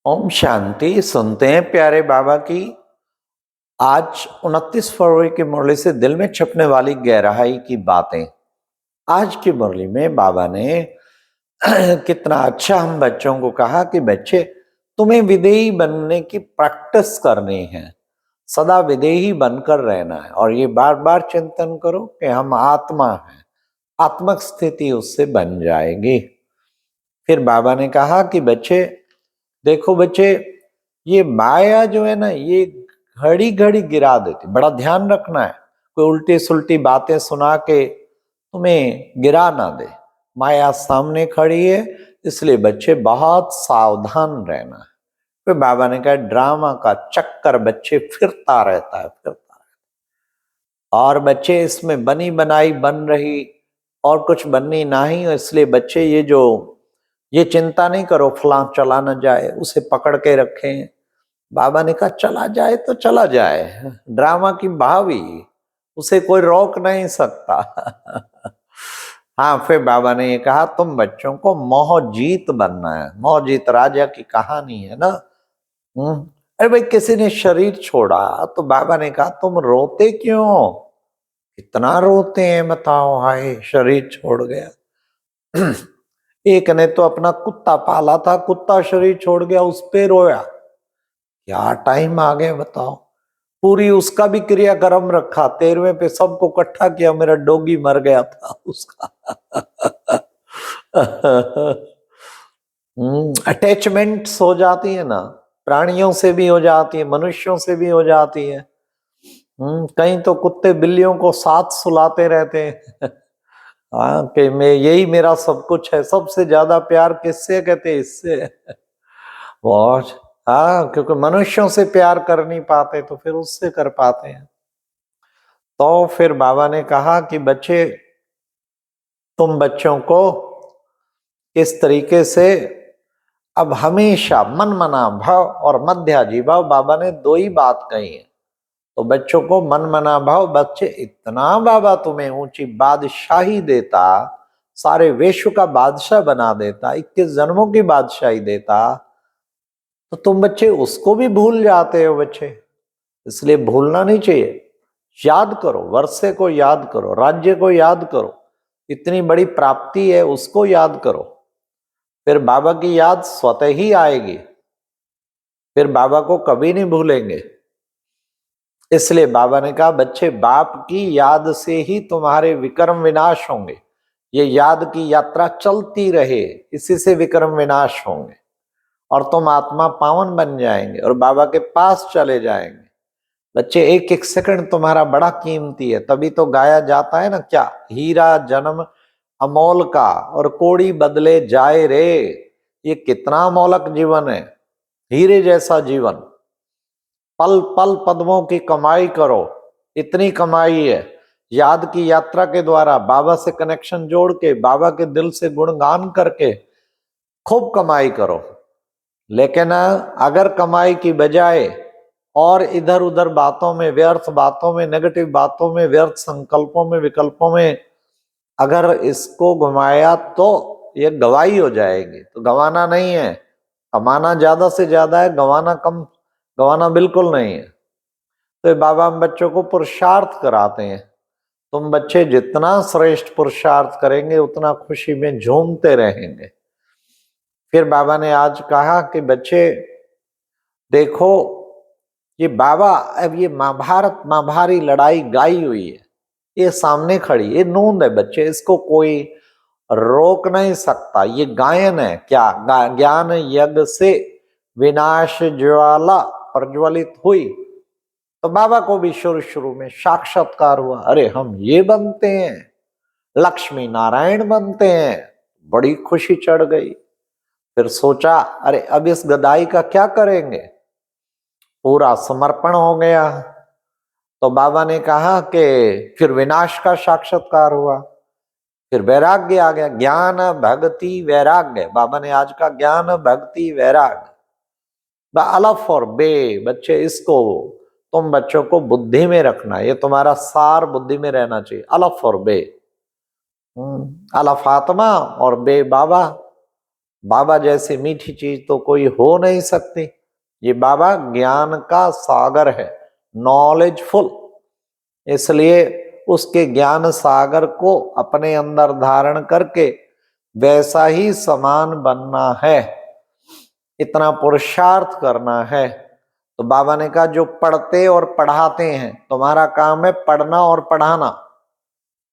ओम शांति। सुनते हैं प्यारे बाबा की आज 29 फरवरी की मुरली से दिल में छपने वाली गहराई की बातें। आज की मुरली में बाबा ने कितना अच्छा हम बच्चों को कहा कि बच्चे, तुम्हें विदेही बनने की प्रैक्टिस करनी है, सदा विदेही बनकर रहना है और ये बार बार चिंतन करो कि हम आत्मा हैं, आत्मक स्थिति उससे बन जाएगी। फिर बाबा ने कहा कि बच्चे देखो बच्चे, ये माया जो है ना, ये घड़ी घड़ी गिरा देती, बड़ा ध्यान रखना है। कोई उल्टी सुल्टी बातें सुना के तुम्हें गिरा ना दे। माया सामने खड़ी है, इसलिए बच्चे बहुत सावधान रहना है। फिर बाबा ने कहा ड्रामा का चक्कर बच्चे फिरता रहता है, फिरता रहता है। और बच्चे इसमें बनी बनाई बन रही और कुछ बननी नहीं, इसलिए बच्चे ये चिंता नहीं करो फलां चला न जाए, उसे पकड़ के रखें। बाबा ने कहा चला जाए तो चला जाए, ड्रामा की भावी, उसे कोई रोक नहीं सकता। हाँ, फिर बाबा ने ये कहा तुम बच्चों को मोह जीत बनना है। मोह जीत राजा की कहानी है ना। अरे भाई, किसी ने शरीर छोड़ा तो बाबा ने कहा तुम रोते क्यों, इतना रोते हैं बताओ, हाय शरीर छोड़ गया। एक ने तो अपना कुत्ता पाला था, कुत्ता शरीर छोड़ गया, उस पे रोया। क्या टाइम आ गया बताओ। पूरी उसका भी क्रियाक्रम रखा, 13वें पे सबको इकट्ठा किया, मेरा डॉगी मर गया था उसका। अटैचमेंट्स हो जाती है ना, प्राणियों से भी हो जाती है, मनुष्यों से भी हो जाती है। कहीं तो कुत्ते बिल्लियों को साथ सुलाते रहते हैं। हाँ, कि मैं यही मेरा सब कुछ है, सबसे ज्यादा प्यार किससे कहते हैं, इससे। बहुत। हाँ, क्योंकि मनुष्यों से प्यार कर नहीं पाते तो फिर उससे कर पाते हैं। तो फिर बाबा ने कहा कि बच्चे, तुम बच्चों को इस तरीके से अब हमेशा मन मना भाव और मध्याजी भाव, बाबा ने दो ही बात कही है। तो बच्चों को मन मना भाव, बच्चे इतना बाबा तुम्हें ऊंची बादशाही देता, सारे विश्व का बादशाह बना देता, 21 जन्मों की बादशाही देता, तो तुम बच्चे उसको भी भूल जाते हो बच्चे। इसलिए भूलना नहीं चाहिए। याद करो, वर्षे को याद करो, राज्य को याद करो, इतनी बड़ी प्राप्ति है उसको याद करो। फिर बाबा की याद स्वतः ही आएगी, फिर बाबा को कभी नहीं भूलेंगे। इसलिए बाबा ने कहा बच्चे, बाप की याद से ही तुम्हारे विक्रम विनाश होंगे। ये याद की यात्रा चलती रहे, इसी से विक्रम विनाश होंगे और तुम आत्मा पावन बन जाएंगे और बाबा के पास चले जाएंगे। बच्चे, एक एक सेकंड तुम्हारा बड़ा कीमती है, तभी तो गाया जाता है ना, क्या हीरा जन्म अमोल का और कोड़ी बदले जाए रे। ये कितना अमोलक जीवन है, हीरे जैसा जीवन। पल पल पद्मों की कमाई करो, इतनी कमाई है। याद की यात्रा के द्वारा बाबा से कनेक्शन जोड़ के, बाबा के दिल से गुणगान करके खूब कमाई करो। लेकिन अगर कमाई की बजाय और इधर उधर बातों में, व्यर्थ बातों में, नेगेटिव बातों में, व्यर्थ संकल्पों में, विकल्पों में अगर इसको घुमाया तो ये गवाही हो जाएगी। तो गंवाना नहीं है, कमाना ज्यादा से ज्यादा है, गंवाना कम, गंवाना बिल्कुल नहीं है। तो बाबा हम बच्चों को पुरुषार्थ कराते हैं। तुम बच्चे जितना श्रेष्ठ पुरुषार्थ करेंगे उतना खुशी में झूमते रहेंगे। फिर बाबा ने आज कहा कि बच्चे देखो, ये बाबा, अब ये महाभारत महाभारी लड़ाई गाई हुई है, ये सामने खड़ी, ये नूंद है बच्चे, इसको कोई रोक नहीं सकता। ये गायन है क्या, ज्ञान यज्ञ से विनाश ज्वाला प्रज्वलित हुई। तो बाबा को भी शुरू शुरू में साक्षात्कार हुआ, अरे हम ये बनते हैं, लक्ष्मी नारायण बनते हैं, बड़ी खुशी चढ़ गई। फिर सोचा अरे अब इस गदाई का क्या करेंगे, पूरा समर्पण हो गया। तो बाबा ने कहा कि फिर विनाश का साक्षात्कार हुआ, फिर वैराग्य आ गया, ज्ञान भक्ति वैराग्य। बाबा ने आज का ज्ञान भक्ति वैराग्य, द अलफ और बे। बच्चे, इसको तुम बच्चों को बुद्धि में रखना, ये तुम्हारा सार बुद्धि में रहना चाहिए। अलफ और बे, अलफ आत्मा और बे बाबा। बाबा जैसी मीठी चीज तो कोई हो नहीं सकती। ये बाबा ज्ञान का सागर है, नॉलेजफुल, इसलिए उसके ज्ञान सागर को अपने अंदर धारण करके वैसा ही समान बनना है, इतना पुरुषार्थ करना है। तो बाबा ने कहा जो पढ़ते और पढ़ाते हैं, तुम्हारा काम है पढ़ना और पढ़ाना,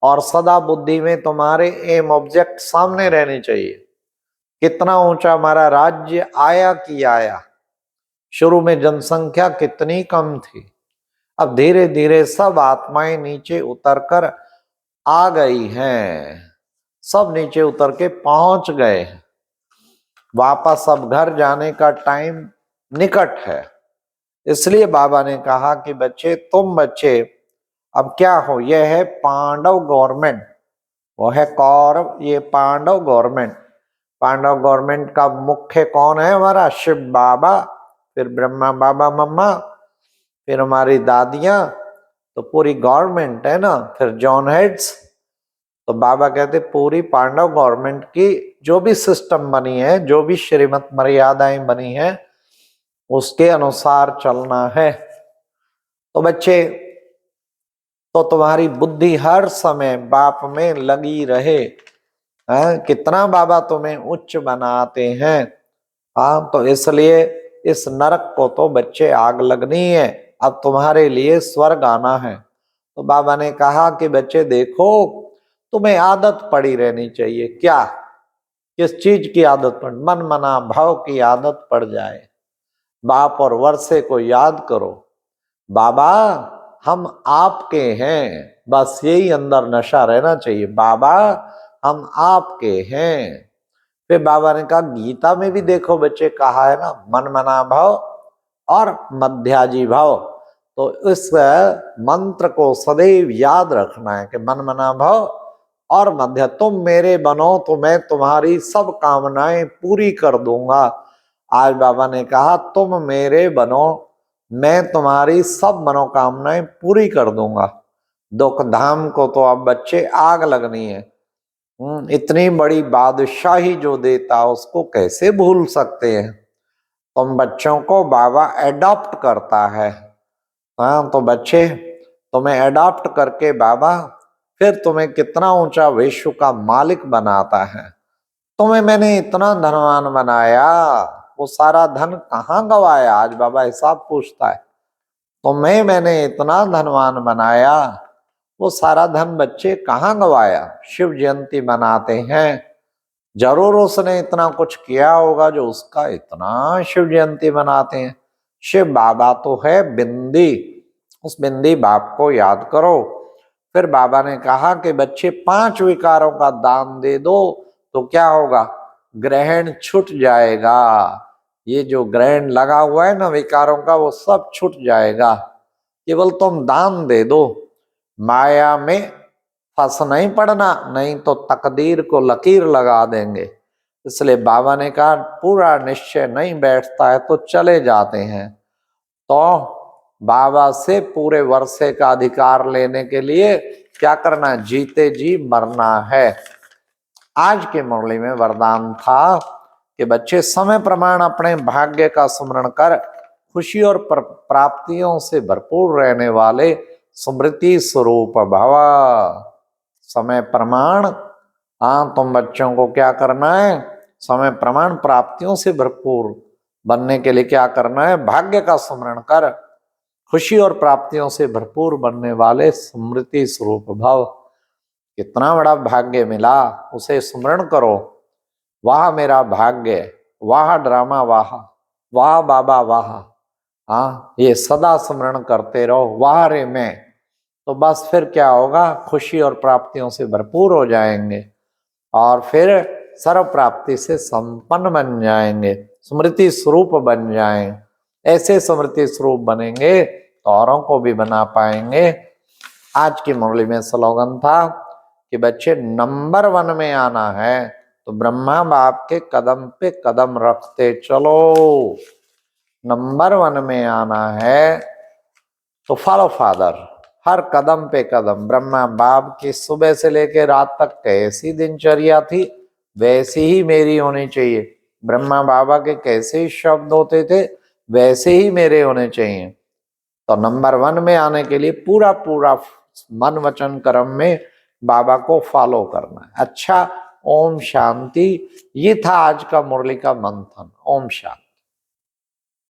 और सदा बुद्धि में तुम्हारे एम ऑब्जेक्ट सामने रहने चाहिए। कितना ऊंचा हमारा राज्य आया कि आया, शुरू में जनसंख्या कितनी कम थी, अब धीरे धीरे सब आत्माएं नीचे उतरकर आ गई हैं, सब नीचे उतर के पहुंच गए हैं। वापस अब घर जाने का टाइम निकट है। इसलिए बाबा ने कहा कि बच्चे, तुम बच्चे अब क्या हो, यह है पांडव गवर्नमेंट, वो है कौरव, ये पांडव गवर्नमेंट। पांडव गवर्नमेंट का मुख्य कौन है? हमारा शिव बाबा, फिर ब्रह्मा बाबा मम्मा, फिर हमारी दादियां, तो पूरी गवर्नमेंट है ना। फिर जॉन हेड्स। तो बाबा कहते पूरी पांडव गवर्नमेंट की जो भी सिस्टम बनी है, जो भी श्रीमत मर्यादाएं बनी है, उसके अनुसार चलना है। तो बच्चे, तो तुम्हारी बुद्धि हर समय बाप में लगी रहे। कितना बाबा तुम्हें उच्च बनाते हैं। हाँ, तो इसलिए इस नरक को तो बच्चे आग लगनी है, अब तुम्हारे लिए स्वर्ग आना है। तो बाबा ने कहा कि बच्चे देखो, तुम्हें आदत पड़ी रहनी चाहिए। क्या? किस चीज की आदत पड़? मन मना भाव की आदत पड़ जाए। बाप और वर्षे को याद करो, बाबा हम आपके हैं, बस यही अंदर नशा रहना चाहिए, बाबा हम आपके हैं। फिर बाबा ने कहा गीता में भी देखो बच्चे, कहा है ना मन मना भाव और मध्याजी भाव। तो इस मंत्र को सदैव याद रखना है कि मन मना भाव और मध्य, तुम मेरे बनो तो मैं तुम्हारी सब कामनाएं पूरी कर दूंगा। आज बाबा ने कहा तुम मेरे बनो, मैं तुम्हारी सब मनोकामनाएं पूरी कर दूंगा। दुख धाम को तो अब बच्चे आग लगनी है। इतनी बड़ी बादशाही जो देता उसको कैसे भूल सकते हैं। तुम बच्चों को बाबा एडॉप्ट करता है। हाँ, तो बच्चे तुम्हें एडॉप्ट करके बाबा फिर तुम्हें कितना ऊंचा विश्व का मालिक बनाता है। तुम्हें मैंने इतना धनवान बनाया, वो सारा धन कहाँ गवाया? आज बाबा हिसाब पूछता है। तुम्हें मैंने इतना धनवान बनाया, वो सारा धन बच्चे कहाँ गवाया? शिव जयंती मनाते हैं, जरूर उसने इतना कुछ किया होगा जो उसका इतना शिव जयंती मनाते हैं। शिव बाबा तो है बिंदी, उस बिंदी बाप को याद करो। फिर बाबा ने कहा कि बच्चे 5 विकारों का दान दे दो तो क्या होगा? ग्रहण छूट जाएगा। ये जो ग्रहण लगा हुआ है ना विकारों का, वो सब छूट जाएगा। केवल तुम दान दे दो, माया में फंस नहीं पड़ना, नहीं तो तकदीर को लकीर लगा देंगे। इसलिए बाबा ने कहा पूरा निश्चय नहीं बैठता है तो चले जाते हैं। तो बाबा से पूरे वर्षे का अधिकार लेने के लिए क्या करना है? जीते जी मरना है। आज के मुरली में वरदान था कि बच्चे समय प्रमाण अपने भाग्य का स्मरण कर खुशी और प्राप्तियों से भरपूर रहने वाले स्मृति स्वरूप भव। समय प्रमाण, हाँ, तुम बच्चों को क्या करना है? समय प्रमाण प्राप्तियों से भरपूर बनने के लिए क्या करना है? भाग्य का स्मरण कर खुशी और प्राप्तियों से भरपूर बनने वाले स्मृति स्वरूप भव। कितना बड़ा भाग्य मिला, उसे स्मरण करो। वाह मेरा भाग्य, वाह ड्रामा, वाह वाह बाबा वाह। हाँ, ये सदा स्मरण करते रहो, वाह रे मैं। तो बस फिर क्या होगा? खुशी और प्राप्तियों से भरपूर हो जाएंगे और फिर सर्व प्राप्ति से संपन्न बन जाएंगे, स्मृति स्वरूप बन जाएं। ऐसे स्मृति स्वरूप बनेंगे तो औरों को भी बना पाएंगे। आज की मुरली में स्लोगन था कि बच्चे नंबर 1 में आना है तो ब्रह्मा बाप के कदम पे कदम रखते चलो। नंबर 1 में आना है तो फॉलो फादर, हर कदम पे कदम। ब्रह्मा बाप की सुबह से लेकर रात तक कैसी दिनचर्या थी वैसी ही मेरी होनी चाहिए। ब्रह्मा बाबा के कैसे शब्द होते थे वैसे ही मेरे होने चाहिए। तो नंबर 1 में आने के लिए पूरा पूरा मन वचन कर्म में बाबा को फॉलो करना है। अच्छा, ओम शांति। ये था आज का मुरली का मंथन। ओम शांति।